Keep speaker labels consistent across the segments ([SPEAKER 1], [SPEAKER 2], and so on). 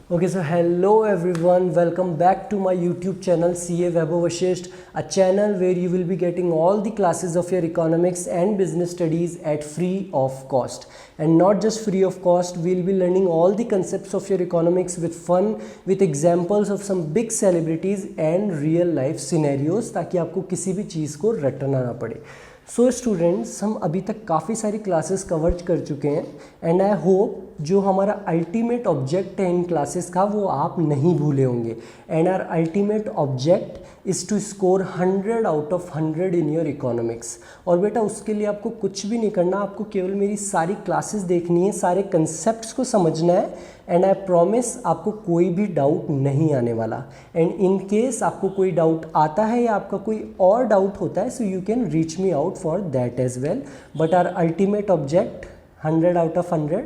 [SPEAKER 1] Okay, so hello everyone, welcome back to my YouTube channel CA Vaibhav Vashisht, a channel where you will be getting all the classes of your economics and business studies at free of cost. And not just free of cost, we'll be learning all the concepts of your economics with fun, with examples of some big celebrities and real life scenarios, ताकि आपको किसी भी चीज़ को रटना ना पड़े. So students, हम अभी तक काफ़ी सारी क्लासेस कवर कर चुके हैं एंड आई होप जो हमारा अल्टीमेट ऑब्जेक्ट है इन क्लासेस का वो आप नहीं भूले होंगे. And our ultimate object is to score 100 out of 100 in your economics. और बेटा उसके लिए आपको कुछ भी नहीं करना, आपको केवल मेरी सारी क्लासेस देखनी है, सारे कंसेप्ट्स को समझना है एंड आई प्रॉमिस आपको कोई भी डाउट नहीं आने वाला. एंड इन केस आपको कोई डाउट आता है या आपका कोई और डाउट होता है, so you can reach me out for that as well. But our ultimate object 100 out of 100,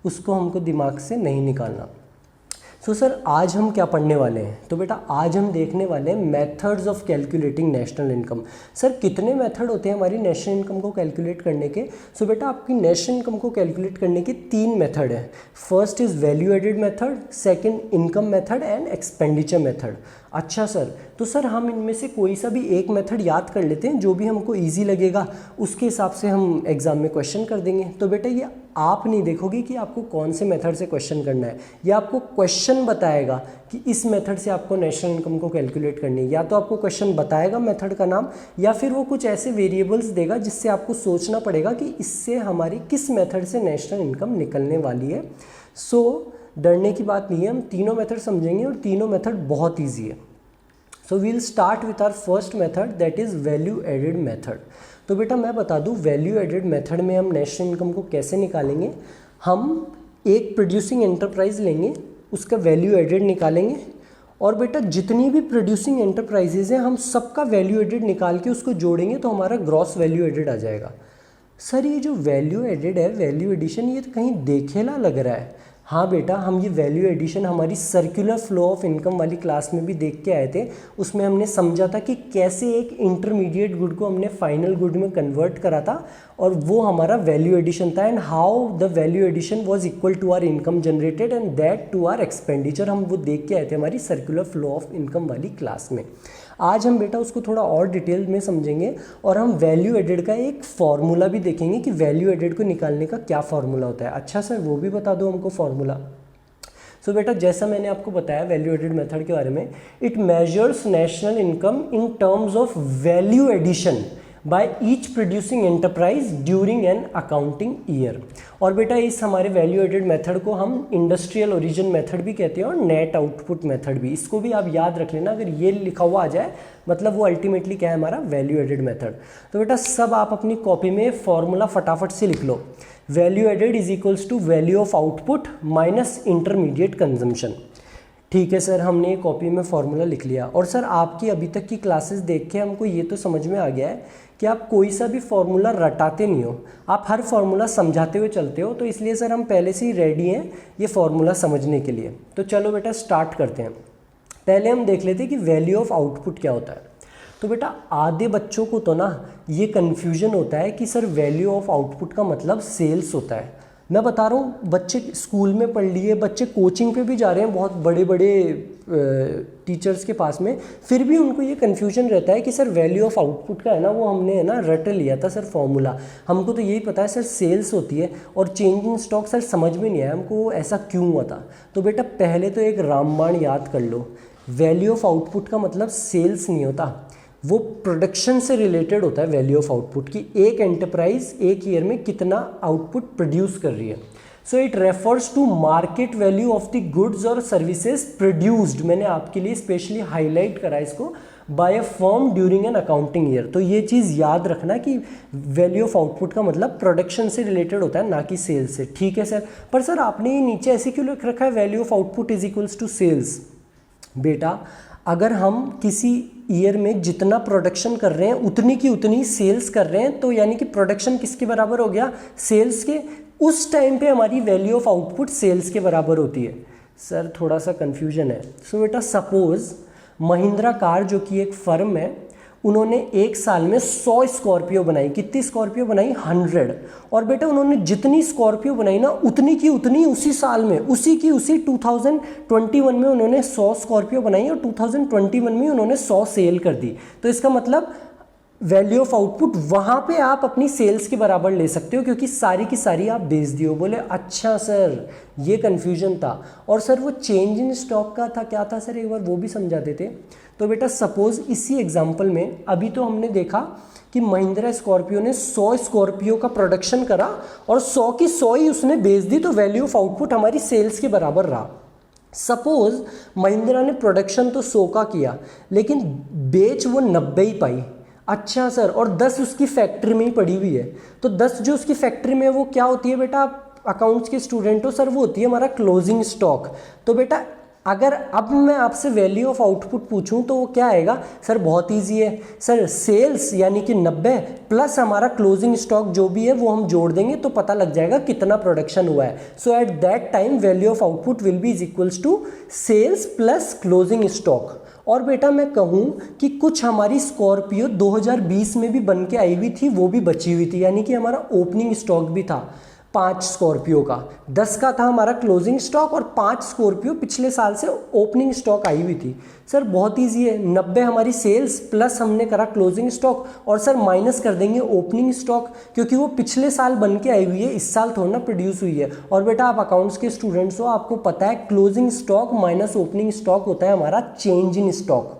[SPEAKER 1] उसको हमको दिमाग से नहीं निकालना. सो सर, आज हम क्या पढ़ने वाले हैं? तो बेटा आज हम देखने वाले हैं methods of calculating national income. Sir कितने मेथड होते हैं हमारी नेशनल इनकम को कैलकुलेट करने के? सो बेटा आपकी नेशनल इनकम को कैलकुलेट करने के 3 मेथड हैं. First is value added method, second income method and expenditure method. अच्छा सर, तो सर हम इनमें से कोई सा भी एक मेथड याद कर लेते हैं, जो भी हमको ईजी लगेगा उसके हिसाब से हम एग्ज़ाम में क्वेश्चन कर देंगे. तो बेटा ये आप नहीं देखोगे कि आपको कौन से मेथड से क्वेश्चन करना है, या आपको क्वेश्चन बताएगा कि इस मेथड से आपको नेशनल इनकम को कैलकुलेट करनी है. या तो आपको क्वेश्चन बताएगा मेथड का नाम, या फिर वो कुछ ऐसे वेरिएबल्स देगा जिससे आपको सोचना पड़ेगा कि इससे हमारी किस मेथड से नेशनल इनकम निकलने वाली है. सो डरने की बात नहीं है, हम तीनों मेथड समझेंगे और तीनों मेथड बहुत ईजी है. So we'll start with our first method, that is value added method. तो बेटा मैं बता दूं, वैल्यू एडेड मेथड में हम नेशनल इनकम को कैसे निकालेंगे. हम एक प्रोड्यूसिंग एंटरप्राइज लेंगे, उसका वैल्यू एडेड निकालेंगे, और बेटा जितनी भी प्रोड्यूसिंग एंटरप्राइजेज हैं हम सबका वैल्यू एडेड निकाल के उसको जोड़ेंगे तो हमारा ग्रॉस वैल्यू एडेड आ जाएगा. सर ये जो वैल्यू एडेड है, वैल्यू एडिशन, ये तो कहीं देखेला लग रहा है. हाँ बेटा, हम ये वैल्यू एडिशन हमारी सर्कुलर फ्लो ऑफ इनकम वाली क्लास में भी देख के आए थे. उसमें हमने समझा था कि कैसे एक इंटरमीडिएट गुड को हमने फाइनल गुड में कन्वर्ट करा था, और वो हमारा वैल्यू एडिशन था. And how the value addition was equal to our income generated and that to our expenditure. हम वो देख के आए थे हमारी सर्कुलर फ्लो ऑफ इनकम वाली क्लास में. आज हम बेटा उसको थोड़ा और डिटेल में समझेंगे, और हम वैल्यू एडेड का एक फार्मूला भी देखेंगे कि वैल्यू एडेड को निकालने का क्या फार्मूला होता है. अच्छा सर, वो भी बता दो हमको फार्मूला. सो बेटा जैसा मैंने आपको बताया वैल्यू एडेड मेथड के बारे में, it measures national income in terms of value addition by each producing enterprise during an accounting year. और बेटा इस हमारे वैल्यू एडेड मेथड को हम इंडस्ट्रियल ओरिजिन मेथड भी कहते हैं और नेट आउटपुट मेथड भी. इसको भी आप याद रख लेना, अगर ये लिखा हुआ आ जाए मतलब वो अल्टीमेटली क्या है, हमारा वैल्यू एडेड मेथड. तो बेटा सब आप अपनी कॉपी में फॉर्मूला फटाफट से लिख लो. Value added is equals to value of output minus intermediate consumption. ठीक है सर, हमने कॉपी में फॉर्मूला लिख लिया. और सर आपकी अभी तक की क्लासेस देख के हमको ये तो समझ में आ गया है कि आप कोई सा भी फॉर्मूला रटाते नहीं हो, आप हर फॉर्मूला समझाते हुए चलते हो. तो इसलिए सर हम पहले से ही रेडी हैं ये फॉर्मूला समझने के लिए. तो चलो बेटा स्टार्ट करते हैं. पहले हम देख लेते हैं कि वैल्यू ऑफ आउटपुट क्या होता है. तो बेटा आधे बच्चों को तो ना ये कन्फ्यूजन होता है कि सर वैल्यू ऑफ आउटपुट का मतलब सेल्स होता है. मैं बता रहा हूँ, बच्चे स्कूल में पढ़ लिए, बच्चे कोचिंग पे भी जा रहे हैं बहुत बड़े बड़े टीचर्स के पास में, फिर भी उनको ये कन्फ्यूजन रहता है कि सर वैल्यू ऑफ आउटपुट का है ना, वो हमने है ना रट लिया था सर फॉर्मूला, हमको तो यही पता है सर सेल्स होती है, और चेंज इन स्टॉक सर समझ में नहीं आया हमको ऐसा क्यों हुआ था. तो बेटा पहले तो एक रामबाण याद कर लो. वैल्यू ऑफ आउटपुट का मतलब सेल्स नहीं होता, वो प्रोडक्शन से रिलेटेड होता है. वैल्यू ऑफ आउटपुट की एक एंटरप्राइज एक ईयर में कितना आउटपुट प्रोड्यूस कर रही है. So it refers to market value of the goods और सर्विसेज प्रोड्यूस्ड. मैंने आपके लिए स्पेशली हाईलाइट करा इसको, by a firm during an accounting year. तो ये चीज़ याद रखना कि वैल्यू ऑफ आउटपुट का मतलब प्रोडक्शन से रिलेटेड होता है, ना कि सेल्स से. ठीक है सर, पर सर आपने ये नीचे ऐसे क्यों लिख रखा है value of output is equals to sales? बेटा अगर हम किसी ईयर में जितना प्रोडक्शन कर रहे हैं उतनी की उतनी सेल्स कर रहे हैं, तो यानी कि प्रोडक्शन किसके बराबर हो गया, सेल्स के. उस टाइम पे हमारी वैल्यू ऑफ आउटपुट सेल्स के बराबर होती है. सर थोड़ा सा कन्फ्यूजन है. सो बेटा सपोज महिंद्रा कार जो कि एक फर्म है, उन्होंने एक साल में 100 स्कॉर्पियो बनाई। कितनी स्कॉर्पियो बनाई? 100। और बेटा उन्होंने जितनी स्कॉर्पियो बनाई ना उतनी की उतनी उसी साल में, उसी की उसी 2021 में उन्होंने 100 स्कॉर्पियो बनाई और 2021 में उन्होंने 100 सेल कर दी। तो इसका मतलब वैल्यू ऑफ आउटपुट वहाँ पे आप अपनी सेल्स के बराबर ले सकते हो, क्योंकि सारी की सारी आप बेच दियो। बोले अच्छा सर ये कन्फ्यूजन था। और सर वो चेंज इन स्टॉक का था, क्या था सर एक बार वो भी समझा देते। तो बेटा सपोज इसी एग्जांपल में अभी तो हमने देखा कि महिंद्रा स्कॉर्पियो ने 100 स्कॉर्पियो का प्रोडक्शन करा और 100 की 100 ही उसने बेच दी, तो वैल्यू ऑफ आउटपुट हमारी सेल्स के बराबर रहा। सपोज महिंद्रा ने प्रोडक्शन तो 100 का किया लेकिन बेच वो 90 ही पाई। अच्छा सर, और 10 उसकी फैक्ट्री में ही पड़ी हुई है। तो 10 जो उसकी फैक्ट्री में वो क्या होती है बेटा, आप अकाउंट्स के स्टूडेंट हो सर, वो होती है हमारा क्लोजिंग स्टॉक। तो बेटा अगर अब मैं आपसे वैल्यू ऑफ आउटपुट पूछूं तो वो क्या आएगा सर? बहुत इजी है सर, सेल्स यानी कि 90 प्लस हमारा क्लोजिंग स्टॉक जो भी है वो हम जोड़ देंगे तो पता लग जाएगा कितना प्रोडक्शन हुआ है। So at that time value of output will be is equals to sales plus closing stock. और बेटा मैं कहूँ कि कुछ हमारी स्कॉर्पियो 2020 में भी बन के आई हुई थी, वो भी बची हुई थी, यानी कि हमारा ओपनिंग स्टॉक भी था 5 स्कॉर्पियो का। 10 का था हमारा क्लोजिंग स्टॉक और 5 स्कॉर्पियो पिछले साल से ओपनिंग स्टॉक आई हुई थी। सर बहुत ईजी है, 90 हमारी सेल्स प्लस हमने करा क्लोजिंग स्टॉक और सर माइनस कर देंगे ओपनिंग स्टॉक, क्योंकि वो पिछले साल बन के आई हुई है, इस साल थोड़ा ना प्रोड्यूस हुई है। और बेटा आप अकाउंट्स के स्टूडेंट्स हो, आपको पता है closing stock minus opening stock होता है हमारा चेंज इन स्टॉक।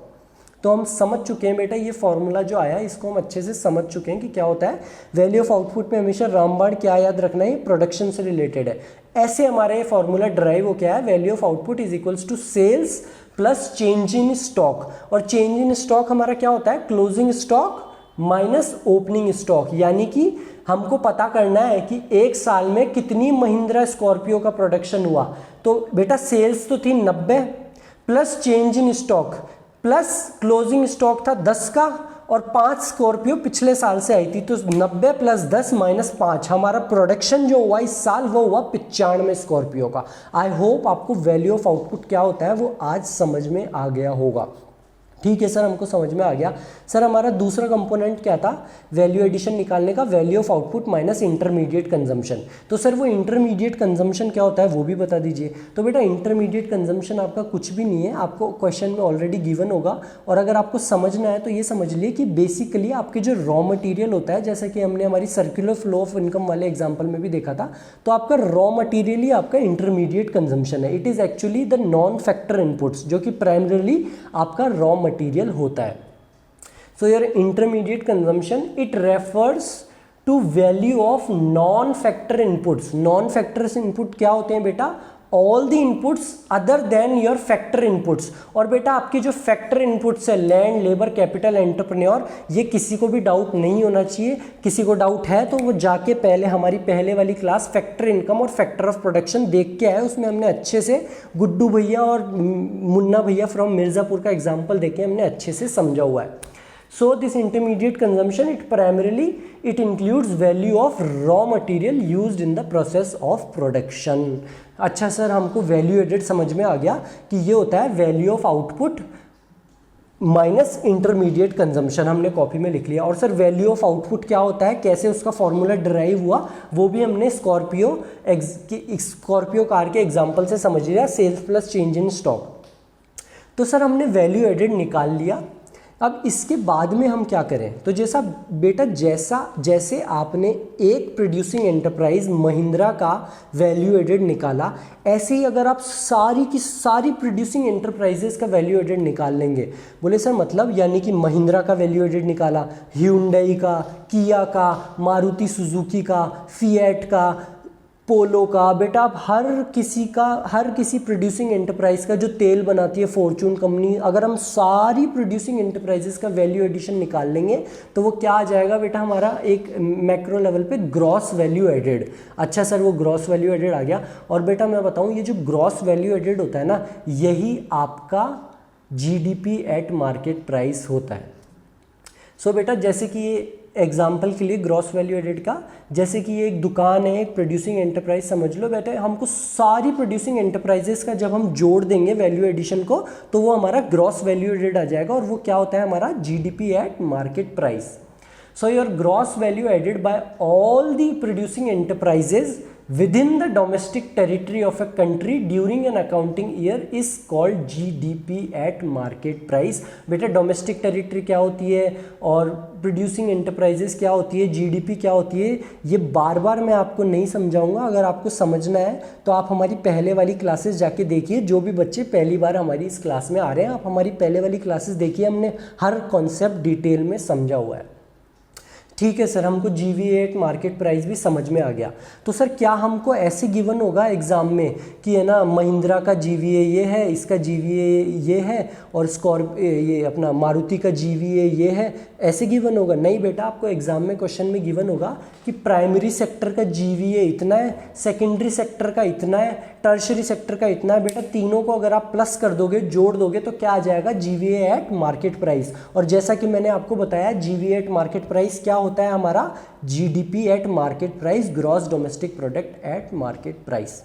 [SPEAKER 1] तो हम समझ चुके हैं बेटा, ये फॉर्मूला जो आया इसको हम अच्छे से समझ चुके हैं कि क्या होता है। वैल्यू ऑफ आउटपुट में हमेशा रामबाण क्या याद रखना है, प्रोडक्शन से रिलेटेड है। ऐसे हमारा ये फॉर्मूला ड्राइव हो क्या है, value of output is equals to sales plus change in stock. और चेंज इन स्टॉक हमारा क्या होता है, closing stock minus opening stock. यानी कि हमको पता करना है कि एक साल में कितनी महिंद्रा स्कॉर्पियो का प्रोडक्शन हुआ। तो बेटा सेल्स तो थी 90 plus change in stock plus closing stock था 10 का और 5 स्कॉर्पियो पिछले साल से आई थी। तो 90 प्लस 10 माइनस 5 हमारा प्रोडक्शन जो हुआ इस साल वो हुआ 95 स्कॉर्पियो का। आई होप आपको वैल्यू ऑफ आउटपुट क्या होता है वो आज समझ में आ गया होगा। ठीक है सर, हमको समझ में आ गया। सर हमारा दूसरा कंपोनेंट क्या था वैल्यू एडिशन निकालने का, value of output minus intermediate consumption. तो सर वो इंटरमीडिएट कंजम्पशन क्या होता है वो भी बता दीजिए। तो बेटा इंटरमीडिएट कंजम्पशन आपका कुछ भी नहीं है, आपको क्वेश्चन में ऑलरेडी गिवन होगा। और अगर आपको समझना है तो ये समझ लिए कि बेसिकली आपके जो रॉ मटीरियल होता है, जैसे कि हमने हमारी सर्कुलर फ्लो ऑफ इनकम वाले एग्जाम्पल में भी देखा था, तो आपका रॉ मटीरियल ही आपका इंटरमीडिएट कंजम्पशन है। It is actually the non factor inputs जो कि प्राइमरीली आपका रॉ मटीरियल होता है। So your intermediate consumption it refers to value of non factor inputs. Non factors input क्या होते हैं बेटा, all the inputs other than your factor inputs. और बेटा आपके जो फैक्टर इनपुट्स है लैंड, लेबर, कैपिटल, एंटरप्रेन्योर, ये किसी को भी डाउट नहीं होना चाहिए। किसी को डाउट है तो वो जाके पहले हमारी पहले वाली क्लास फैक्टर इनकम और फैक्टर ऑफ प्रोडक्शन देख के आए, उसमें हमने अच्छे से गुड्डू भैया और मुन्ना भैया फ्रॉम मिर्ज़ापुर का एग्जाम्पल देके हमने अच्छे से समझा हुआ है। So this intermediate consumption it primarily it includes value of raw material used in the process of production। अच्छा सर हमको वैल्यू एडेड समझ में आ गया कि ये होता है value of output minus intermediate consumption, हमने कॉपी में लिख लिया। और सर वैल्यू ऑफ आउटपुट क्या होता है, कैसे उसका फॉर्मूला डिराइव हुआ, वो भी हमने स्कॉर्पियो कार के एग्जाम्पल से समझ लिया, sales plus change in stock. तो सर हमने वैल्यू एडेड निकाल लिया। अब इसके बाद में हम क्या करें, तो जैसा बेटा जैसे आपने एक प्रोड्यूसिंग एंटरप्राइज महिंद्रा का वैल्यू एडेड निकाला, ऐसे ही अगर आप सारी की सारी प्रोड्यूसिंग एंटरप्राइजेस का वैल्यू एडेड निकाल लेंगे। बोले सर मतलब, यानी कि महिंद्रा का वैल्यू एडेड निकाला, ह्यूंडई का, किया का, मारुति सुजुकी का, फिएट का, पोलो का, बेटा आप हर किसी प्रोड्यूसिंग एंटरप्राइज का जो तेल बनाती है फॉर्चून कंपनी, अगर हम सारी प्रोड्यूसिंग एंटरप्राइजेस का वैल्यू एडिशन निकाल लेंगे तो वो क्या आ जाएगा बेटा हमारा एक मैक्रो लेवल पे ग्रॉस वैल्यू एडेड। अच्छा सर वो ग्रॉस वैल्यू एडेड आ गया। और बेटा मैं बताऊं ये जो ग्रॉस वैल्यू एडेड होता है ना, यही आपका जीडीपी एट मार्केट प्राइस होता है। सो बेटा जैसे कि ये एग्जाम्पल के लिए ग्रॉस वैल्यू एडेड का, जैसे कि ये एक दुकान है, एक प्रोड्यूसिंग एंटरप्राइज समझ लो बेटे, हमको सारी प्रोड्यूसिंग एंटरप्राइजेस का जब हम जोड़ देंगे वैल्यू एडिशन को तो वो हमारा ग्रॉस वैल्यू एडेड आ जाएगा, और वो क्या होता है हमारा GDP at market price. So your gross value added by all the producing enterprises within the domestic territory of a country during an accounting year is called GDP at market price. बेटा domestic territory क्या होती है और producing enterprises क्या होती है, GDP क्या होती है, ये बार बार मैं आपको नहीं समझाऊंगा. अगर आपको समझना है तो आप हमारी पहले वाली क्लासेस जाके देखिए. जो भी बच्चे पहली बार हमारी इस क्लास में आ रहे हैं, आप हमारी पहले वाली क्लासेस देखिए, हमने हर कॉन्सेप्ट डिटेल में समझा हुआ है. ठीक है सर, हमको GVA एट मार्केट प्राइस भी समझ में आ गया. तो सर क्या हमको ऐसे गिवन होगा एग्जाम में कि है ना महिंद्रा का GVA ये है, इसका GVA ये है, और ये अपना मारुति का GVA ये है, ऐसे गिवन होगा? नहीं बेटा, आपको एग्जाम में क्वेश्चन में गिवन होगा कि प्राइमरी सेक्टर का GVA इतना है, सेकेंडरी सेक्टर का इतना है, टर्शरी सेक्टर का इतना है. बेटा तीनों को अगर आप प्लस कर दोगे, जोड़ दोगे, तो क्या आ जाएगा? GVA at market price. और जैसा कि मैंने आपको बताया, GVA एट मार्केट प्राइस क्या होता है हमारा? GDP at market price, gross domestic product at market price.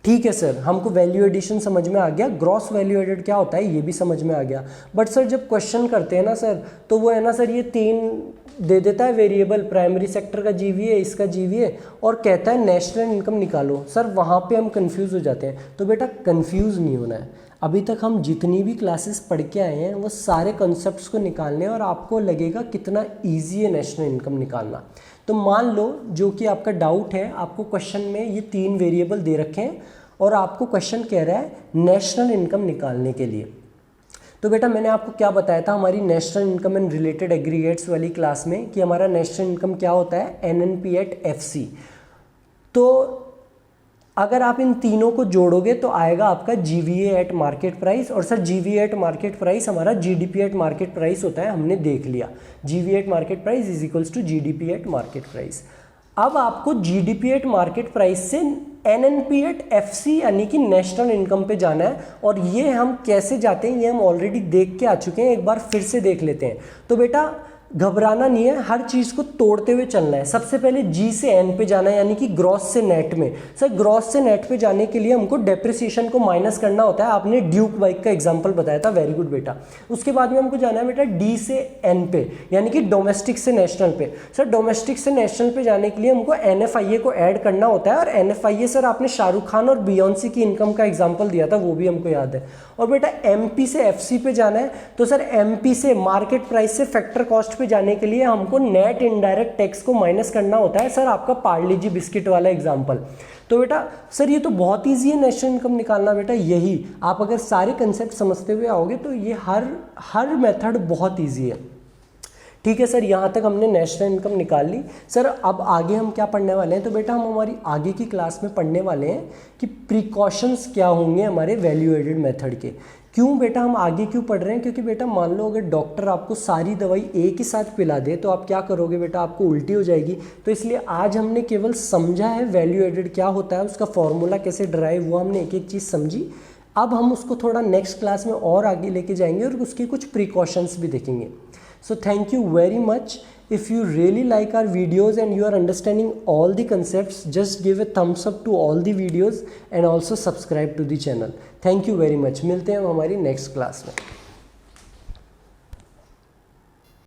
[SPEAKER 1] ठीक है सर, हमको वैल्यू एडिशन समझ में आ गया, ग्रॉस वैल्यू एडेड क्या होता है ये भी समझ में आ गया. बट सर जब क्वेश्चन करते हैं ना सर, तो वो है ना सर, ये 3 दे देता है वेरिएबल, प्राइमरी सेक्टर का GVA, इसका GVA, और कहता है नेशनल इनकम निकालो. सर वहाँ पे हम कंफ्यूज हो जाते हैं. तो बेटा कंफ्यूज नहीं होना है. अभी तक हम जितनी भी क्लासेस पढ़ के आए हैं वो सारे कॉन्सेप्ट्स को निकालने हैं, और आपको लगेगा कितना ईजी है नेशनल इनकम निकालना. तो मान लो जो कि आपका डाउट है, आपको क्वेश्चन में ये 3 वेरिएबल दे रखे हैं और आपको क्वेश्चन कह रहा है नेशनल इनकम निकालने के लिए. तो बेटा मैंने आपको क्या बताया था हमारी national income and related aggregates वाली क्लास में, कि हमारा नेशनल इनकम क्या होता है? NNP at FC. तो अगर आप इन तीनों को जोड़ोगे तो आएगा आपका GVA एट मार्केट प्राइस. और sir GVA at market price हमारा GDP एट मार्केट प्राइस होता है, हमने देख लिया. GVA at market price is equals to GDP at market price. अब आपको GDP एट मार्केट प्राइस से NNP एट FC यानी कि नेशनल इनकम पे जाना है. और ये हम कैसे जाते हैं ये हम ऑलरेडी देख के आ चुके हैं, एक बार फिर से देख लेते हैं. तो बेटा घबराना नहीं है, हर चीज़ को तोड़ते हुए चलना है. सबसे पहले G से N पे जाना है, यानी कि ग्रॉस से नेट में. सर ग्रॉस से नेट पे जाने के लिए हमको डेप्रिसिएशन को माइनस करना होता है. आपने ड्यूक बाइक का एग्जांपल बताया था, वेरी गुड बेटा. उसके बाद में हमको जाना है बेटा D से N पे, यानी कि डोमेस्टिक से नेशनल पे. सर डोमेस्टिक से नेशनल पे जाने के लिए हमको NFIA को ऐड करना होता है. और NFIA सर आपने शाहरुख खान और बियॉन्सी की इनकम का एग्जाम्पल दिया था, वो भी हमको याद है. और बेटा MP से FC पे जाना है. तो सर MP से मार्केट प्राइस से फैक्टर कॉस्ट पे जाने के लिए हमको नेट इनडायरेक्ट टैक्स को माइनस करना होता है. सर आपका पार्ले जी बिस्किट वाला एग्जांपल. तो बेटा सर ये तो बहुत इजी है नेशनल इनकम निकालना. बेटा यही आप अगर सारे कंसेप्ट समझते हुए आओगे तो ये हर मेथड बहुत इजी है. ठीक है सर, यहाँ तक हमने नेशनल इनकम निकाल ली. सर अब आगे हम क्या पढ़ने वाले हैं? तो बेटा हम हमारी आगे की क्लास में पढ़ने वाले हैं कि प्रिकॉशंस क्या होंगे हमारे वैल्यू एडेड मेथड के. क्यों बेटा हम आगे क्यों पढ़ रहे हैं? क्योंकि बेटा मान लो अगर डॉक्टर आपको सारी दवाई एक ही साथ पिला दे तो आप क्या करोगे बेटा? आपको उल्टी हो जाएगी. तो इसलिए आज हमने केवल समझा है वैल्यू एडेड क्या होता है, उसका फॉर्मूला कैसे ड्राइव हुआ, हमने एक एक चीज़ समझी. अब हम उसको थोड़ा नेक्स्ट क्लास में और आगे लेके जाएंगे और उसके कुछ प्रिकॉशंस भी देखेंगे. So thank you very much. If you really like our videos and you are understanding all the concepts, just give a thumbs up to all the videos and also subscribe to the channel. Thank you very much. मिलते हैं हम हमारी next class में.